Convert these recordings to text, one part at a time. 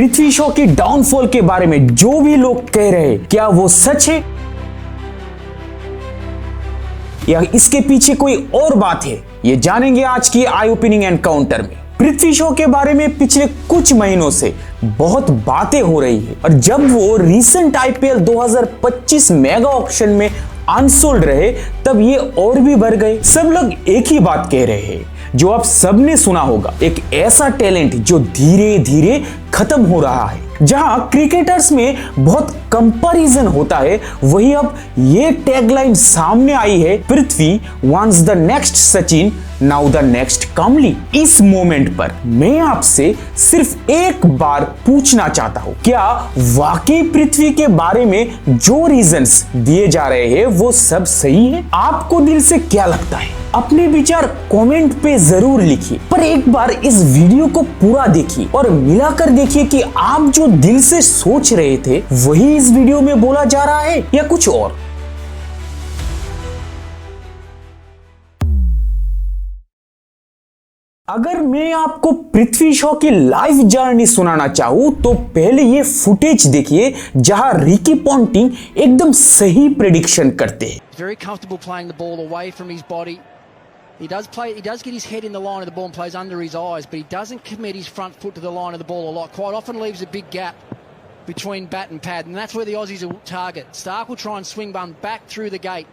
पृथ्वी शॉ के डाउनफॉल के बारे में जो भी लोग कह रहे हैं, क्या वो सच है या इसके पीछे कोई और बात है, ये जानेंगे आज की आई ओपनिंग एनकाउंटर में। पृथ्वी शॉ के बारे में पिछले कुछ महीनों से बहुत बातें हो रही है और जब वो रीसेंट आईपीएल 2025 मेगा ऑक्शन में अनसोल्ड रहे तब ये और भी बढ़ गए। सब लोग एक ही बात कह रहे हैं जो आप सबने सुना होगा, एक ऐसा टैलेंट जो धीरे धीरे खत्म हो रहा है। जहां क्रिकेटर्स में बहुत कंपैरिजन होता है, वही अब ये टैगलाइन सामने आई है, Prithvi once the next Sachin now the next Kambli. इस मोमेंट पर मैं आपसे सिर्फ एक बार पूछना चाहता हूं, क्या वाकई पृथ्वी के बारे में जो रीजंस दिए जा रहे हैं वो सब सही है? आपको दिल से क्या लगता है? अपने विचार कमेंट पे जरूर लिखिए, पर एक बार इस वीडियो को पूरा देखिए और मिलाकर देखिए कि आप जो दिल से सोच रहे थे वही इस वीडियो में बोला जा रहा है या कुछ और। अगर मैं आपको पृथ्वी शॉ की लाइफ जर्नी सुनाना चाहूं तो पहले ये फुटेज देखिए जहां रिकी पॉन्टिंग एकदम सही प्रेडिक्शन करते हैं। Very comfortable playing the ball away from his body. He does get his head in the line of the ball and plays under his eyes, but he doesn't commit his front foot to the line of the ball a lot. Quite often leaves a big gap between bat and pad, and that's where the Aussies will target. Stark will try and swing one back through the gate.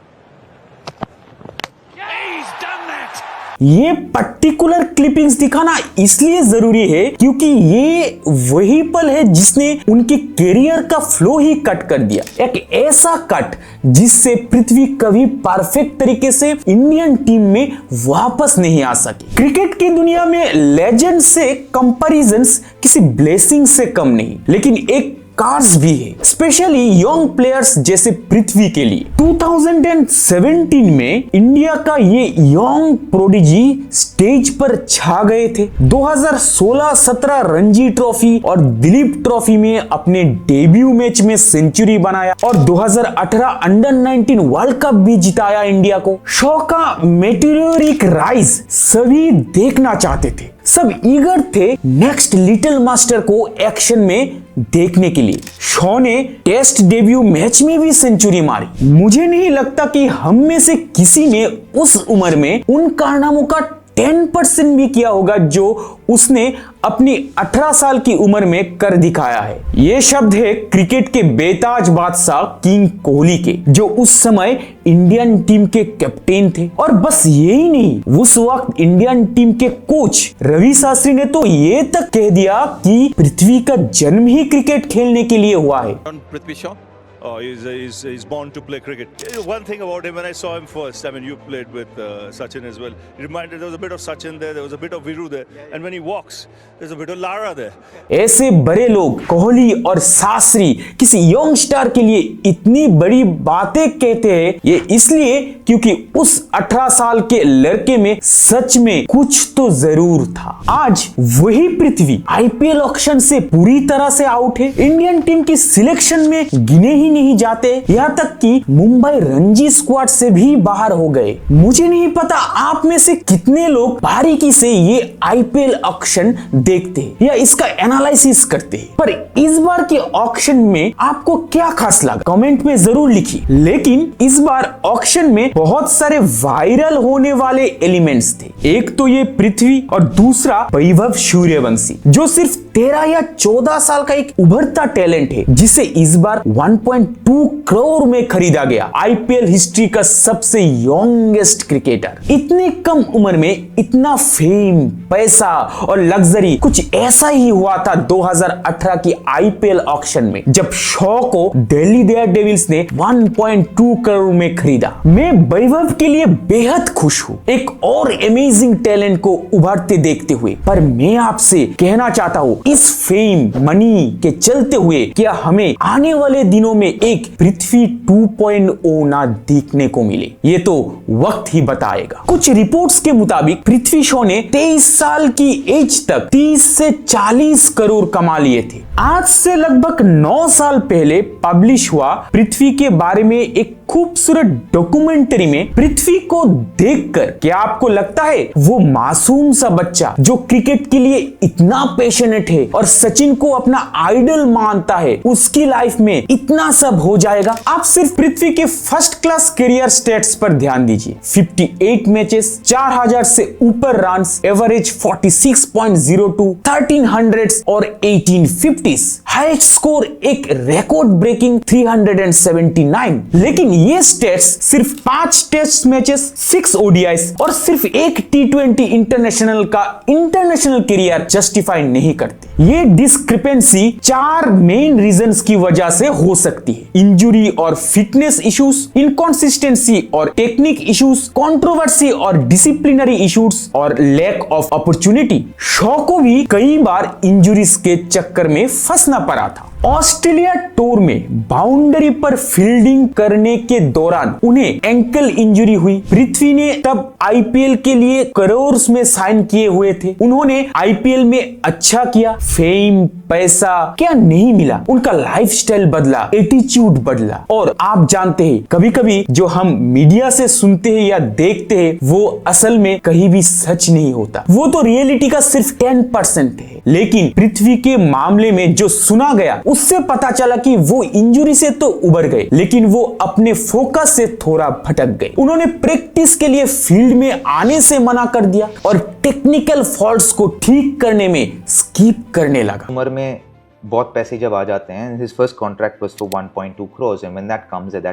Yeah, he's done that! ये particular clippings दिखाना इसलिए जरूरी है क्योंकि ये वही पल है जिसने उनके करियर का फ्लो ही कट कर दिया। एक ऐसा कट जिससे पृथ्वी कभी परफेक्ट तरीके से इंडियन टीम में वापस नहीं आ सकी। क्रिकेट की दुनिया में लेजेंड से कंपैरिजंस किसी ब्लेसिंग से कम नहीं, लेकिन एक कार्स भी है, स्पेशली यंग प्लेयर्स जैसे पृथ्वी के लिए। 2017 में इंडिया का ये यंग प्रोडिजी स्टेज पर छा गए थे। 2016-17 रणजी ट्रॉफी और दिलीप ट्रॉफी में अपने डेब्यू मैच में सेंचुरी बनाया और 2018 अंडर 19 वर्ल्ड कप भी जिताया इंडिया को। शॉ का मेटेरिक राइज सभी देखना चाहते थे, सब ईगर थे नेक्स्ट लिटिल मास्टर को एक्शन में देखने के लिए। शॉ ने टेस्ट डेब्यू मैच में भी सेंचुरी मारी। मुझे नहीं लगता कि हम में से किसी ने उस उम्र में उन कारनामों का 10% भी किया होगा जो उसने अपनी 18 साल की उम्र में कर दिखाया है। ये शब्द है क्रिकेट के बेताज बादशाह किंग कोहली के, जो उस समय इंडियन टीम के कैप्टन थे। और बस यही नहीं, उस वक्त इंडियन टीम के कोच रवि शास्त्री ने तो ये तक कह दिया कि पृथ्वी का जन्म ही क्रिकेट खेलने के लिए हुआ है। Prithvi Shaw he's born to play cricket. One thing about him, when I saw him first, I mean, you played with Sachin as well. It reminded, there was a bit of Sachin there was a bit of Viru there, and when he walks, there's a bit of Lara there. ऐसे बड़े लोग कोहली और शास्त्री किसी young star के लिए इतनी बड़ी बातें कहते हैं, ये इसलिए क्योंकि उस 18 साल के लड़के में सच में कुछ तो जरूर था। आज वही पृथ्वी आईपीएल ऑक्शन से पूरी तरह से आउट है, इंडियन टीम की सिलेक्शन में गिने ही नहीं जाते, यहाँ तक कि मुंबई रणजी स्क्वाड से भी बाहर हो गए। मुझे नहीं पता आप में से कितने लोग बारीकी से ये आईपीएल ऑक्शन देखते हैं या इसका एनालिसिस करते हैं, पर इस बार के ऑक्शन में आपको क्या खास लगा कमेंट में जरूर लिखिए। लेकिन इस बार ऑक्शन में बहुत सारे वायरल होने वाले एलिमेंट्स थे। एक तो ये पृथ्वी और दूसरा वैभव सूर्यवंशी, जो सिर्फ 13 या 14 साल का एक उभरता टैलेंट है, जिसे इस बार 1.2 करोड़ में खरीदा गया। आईपीएल हिस्ट्री का सबसे यंगेस्ट क्रिकेटर। इतने कम उम्र में इतना फेम, पैसा और लग्जरी, कुछ ऐसा ही हुआ था 2018 की आईपीएल ऑक्शन में, जब शॉ को दिल्ली डेयरडेविल्स ने 1.2 करोड़ में खरीदा। मैं वैभव के लिए बेहद खुश हूं, एक और अमेजिंग टैलेंट को उभरते देखते हुए। पर मैं आपसे कहना चाहता हूं, इस फेम, मनी के चलते हुए क्या हमें आने वाले दिनों में एक पृथ्वी 2.0 ना देखने को मिले, ये तो वक्त ही बताएगा। कुछ रिपोर्ट्स के मुताबिक पृथ्वी शॉ ने 23 साल की एज तक 30 से 40 करोड़ कमा लिए थे। आज से लगभग 9 साल पहले पब्लिश हुआ पृथ्वी के बारे में एक खूबसूरत डॉक्यूमेंट्री में पृथ्वी को देखकर क्या आपको लगता है वो मासूम सा बच्चा जो क्रिकेट के लिए इतना पैशनेट है और सचिन को अपना आइडल मानता है, उसकी लाइफ में इतना सब हो जाएगा? आप सिर्फ पृथ्वी के फर्स्ट क्लास करियर स्टेट्स पर ध्यान दीजिए। 58 मैचेस, 4000 से ऊपर रन्स, एवरेज 46.02, 1300 और 1850s, हाईएस्ट स्कोर एक रिकॉर्ड ब्रेकिंग 379। लेकिन ये स्टेट्स सिर्फ 5 टेस्ट मैचेस, 6 ओडीआईस और सिर्फ एक T20 इंटरनेशनल का इंटरनेशनल करियर जस्टिफाई नहीं करते। ये डिस्क्रिपेंसी 4 मेन रीजंस की वजह से हो सकती है: इंजुरी और फिटनेस इश्यूज, इनकंसिस्टेंसी और टेक्निक इश्यूज, कंट्रोवर्सी और डिसिप्लिनरी इश्यूज और लैक ऑफ अपॉर्चुनिटी। शॉ को भी कई बार इंजुरीज के चक्कर में फंसना पड़ा था। ऑस्ट्रेलिया टूर में बाउंड्री पर फील्डिंग करने के दौरान उन्हें एंकल इंजरी हुई। पृथ्वी ने तब आईपीएल के लिए करोड़ में साइन किए हुए थे। उन्होंने आईपीएल में अच्छा किया, फेम, पैसा क्या नहीं मिला, उनका लाइफस्टाइल बदला, एटीट्यूड बदला। और आप जानते हैं कभी कभी जो हम मीडिया से सुनते हैं या देखते हैं वो असल में कहीं भी सच नहीं होता, वो तो रियलिटी का सिर्फ 10% है। लेकिन पृथ्वी के मामले में जो सुना गया उससे पता चला कि वो इंजरी से तो उबर गए, लेकिन वो अपने फोकस से थोड़ा भटक गए। उन्होंने प्रैक्टिस के लिए फील्ड में आने से मना कर दिया और टेक्निकल फॉल्ट्स को ठीक करने में स्किप करने लगा। उम्र में बहुत पैसे जब आ जाते हैं, his first contract was for 1.2 crores and when that comes at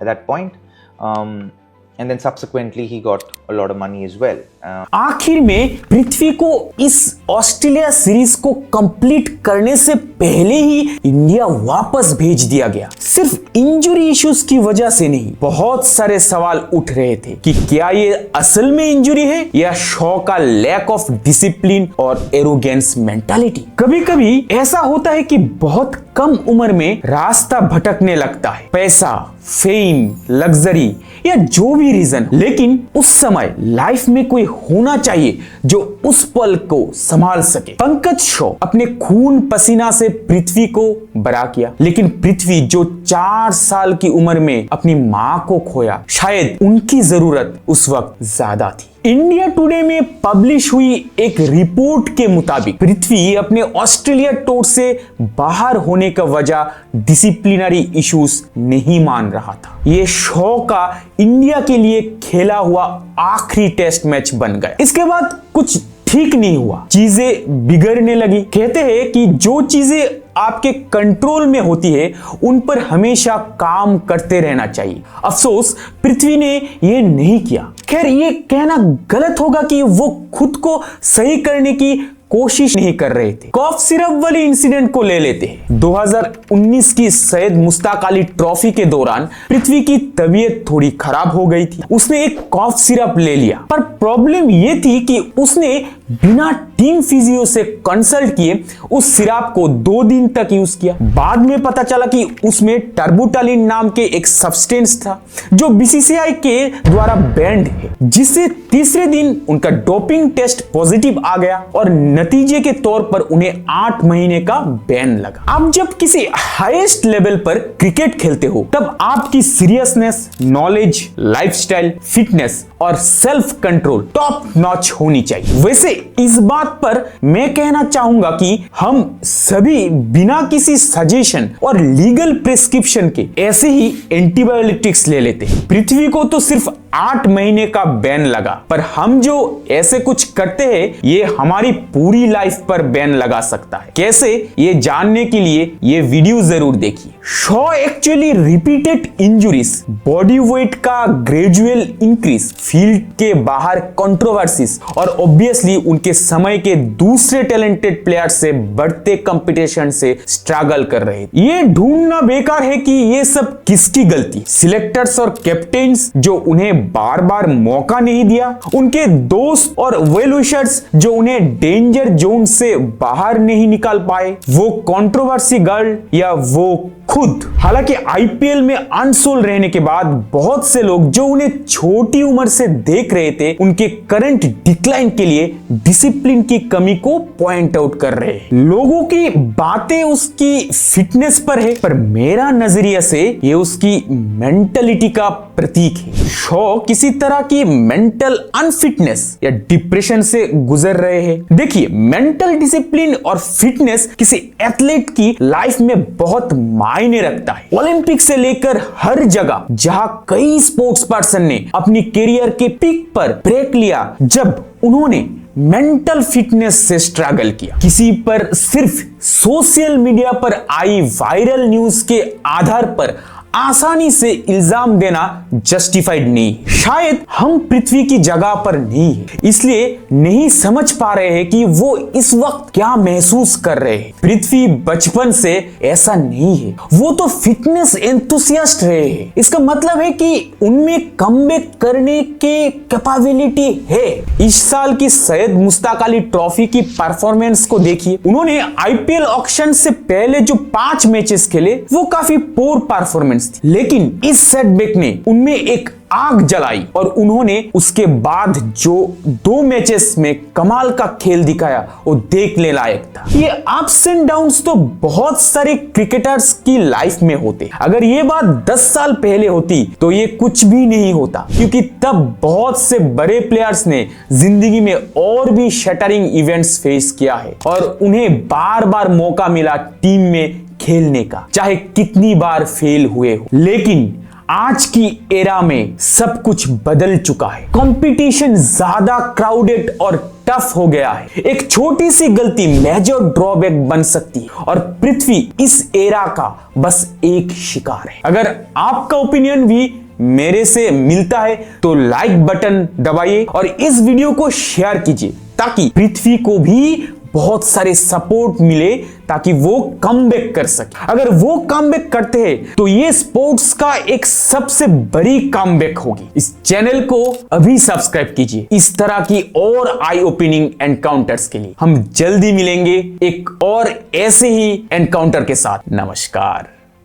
that point and then subsequently he got a lot of money as well. आखिर में पृथ्वी को इस ऑस्ट्रेलिया सीरीज को कंप्लीट करने से पहले ही इंडिया वापस भेज दिया गया। सिर्फ इंजरी इश्यूज की वजह से नहीं, बहुत सारे सवाल उठ रहे थे कि क्या ये असल में इंजरी है या शॉ का लैक ऑफ डिसिप्लिन और एरोगेंस मेंटालिटी। कभी कभी ऐसा होता है कि बहुत कम उम्र में रास्ता भटकने लगता है, पैसा, फेम, लग्जरी या जो भी रीजन, लेकिन उस समय लाइफ में कोई होना चाहिए जो उस पल को संभाल सके। पंकज शॉ अपने खून पसीना से पृथ्वी को बड़ा किया, लेकिन पृथ्वी जो 4 साल की उम्र में अपनी मां को खोया, शायद उनकी जरूरत उस वक्त ज्यादा थी। इंडिया टुडे में पब्लिश हुई एक रिपोर्ट के मुताबिक पृथ्वी अपने ऑस्ट्रेलिया टूर से बाहर होने का वजह डिसिप्लिनरी इश्यूज नहीं मान रहा था। ये शॉ का इंडिया के लिए खेला हुआ आखिरी टेस्ट मैच बन गया। इसके बाद कुछ ठीक नहीं हुआ, चीजें बिगड़ने लगी। कहते हैं कि जो चीजें आपके कंट्रोल में होती है उन पर हमेशा काम करते रहना चाहिए। अफसोस पृथ्वी ने यह नहीं किया। खैर, ये कहना गलत होगा कि वो खुद को सही करने की कोशिश नहीं कर रहे थे। कॉफ सिरप वाले इंसिडेंट को ले लेते हैं। 2019 की सैयद मुश्ताक अली ट्रॉफी के दौरान पृथ्वी की तबीयत थोड़ी खराब हो गई थी। उसने एक कॉफ सिरप ले लिया, पर प्रॉब्लम यह थी कि उसने बिना टीम फिजियो से कंसल्ट किए उस सिरप को 2 दिन तक यूज किया। बाद में पता चला कि उसमें टर्बुटालिन नाम के एक सब्सटेंस था जो बीसीसीआई के द्वारा बैंड है, जिससे तीसरे दिन उनका डोपिंग टेस्ट पॉजिटिव आ गया और नतीजे के तौर पर उन्हें 8 महीने का बैन लगा। आप जब किसी हाईएस्ट लेवल पर क्रिकेट खेलते हो तब आपकी सीरियसनेस, नॉलेज, लाइफस्टाइल, फिटनेस और सेल्फ कंट्रोल टॉप नॉच होनी चाहिए। वैसे इस बात पर मैं कहना चाहूंगा कि हम सभी बिना किसी सजेशन और लीगल प्रिस्क्रिप्शन के ऐसे ही एंटीबायोटिक्स ले लेते हैं। पृथ्वी को तो सिर्फ 8 महीने का बैन लगा, पर हम जो ऐसे कुछ करते हैं ये हमारी पूरी लाइफ पर बैन लगा सकता है। कैसे, ये जानने के लिए ये वीडियो जरूर देखिए। Shaw actually repeated injuries, body weight का ग्रेजुअल इंक्रीज, फील्ड के बाहर कंट्रोवर्सीज और ऑब्वियसली उनके समय के दूसरे टैलेंटेड प्लेयर से बढ़ते कंपटीशन से स्ट्रगल कर रहे थे। ये ढूंढना बेकार है कि ये सब किसकी गलती, सिलेक्टर्स और कैप्टन्स जो उन्हें बार बार मौका नहीं दिया, उनके दोस्त और वेल विशर्स जो उन्हें डेंजर जोन से बाहर नहीं निकाल पाए, वो कंट्रोवर्सी गर्ल या वो खुद। हालांकि आईपीएल में अनसोल्ड रहने के बाद बहुत से लोग जो उन्हें छोटी उम्र से देख रहे थे, उनके करंट डिक्लाइन के लिए डिसिप्लिन की कमी को पॉइंट आउट कर रहे हैं। लोगों की बातें उसकी फिटनेस पर है, पर मेरा नजरिया से ये उसकी मेंटलिटी का प्रतीक है। शॉ किसी तरह की मेंटल अनफिटनेस या डिप्रेशन से गुजर रहे हैं। देखिए, मेंटल डिसिप्लिन और फिटनेस किसी एथलीट की लाइफ में बहुत मायने रखता है। ओलंपिक से लेकर हर जगह जहां कई स्पोर्ट्स पर्सन ने अपनी करियर के पीक पर ब्रेक लिया, जब उन्होंने मेंटल फिटनेस से स्ट्रगल किया। किसी पर सिर्फ सोशल मीडिया पर आई वायरल न्यूज के आधार पर आसानी से इल्जाम देना जस्टिफाइड नहीं। शायद हम पृथ्वी की जगह पर नहीं है, इसलिए नहीं समझ पा रहे हैं कि वो इस वक्त क्या महसूस कर रहे हैं। पृथ्वी बचपन से ऐसा नहीं है, वो तो फिटनेस एंथुसियास्ट रहे हैं। इसका मतलब है कि उनमें कमबैक करने के कैपेबिलिटी है। इस साल की सैयद मुश्ताक अली ट्रॉफी की परफॉर्मेंस को देखिए। उन्होंने आईपीएल ऑक्शन से पहले जो 5 मैचेस खेले वो काफी पोर परफॉर्मेंस थी, लेकिन इस सेटबैक ने उनमें एक आग जलाई और उन्होंने उसके बाद जो 2 मैचेस में कमाल का खेल दिखाया वो देखने लायक था। ये अप्स एंड डाउन्स तो बहुत सारे क्रिकेटर्स की लाइफ में होते। अगर ये बात 10 साल पहले होती तो ये कुछ भी नहीं होता, क्योंकि तब बहुत से बड़े प्लेयर्स ने जिंदगी में और भी शटरिंग इवेंट्स फेस किया है और उन्हें बार बार मौका मिला टीम में खेलने का, चाहे कितनी बार फेल हुए हो। लेकिन आज की एरा में सब कुछ बदल चुका है। कंपटीशन ज्यादा क्राउडेड और टफ हो गया है। एक छोटी सी गलती मेजर ड्रॉबैक बन सकती है और पृथ्वी इस एरा का बस एक शिकार है। अगर आपका ओपिनियन भी मेरे से मिलता है तो लाइक बटन दबाइए और इस वीडियो को शेयर कीजिए, ताकि पृथ्वी को भी बहुत सारे सपोर्ट मिले, ताकि वो कमबैक कर सके। अगर वो कमबैक करते हैं तो ये स्पोर्ट्स का एक सबसे बड़ी कमबैक होगी। इस चैनल को अभी सब्सक्राइब कीजिए इस तरह की और आई ओपनिंग एनकाउंटर्स के लिए। हम जल्दी मिलेंगे एक और ऐसे ही एनकाउंटर के साथ। नमस्कार।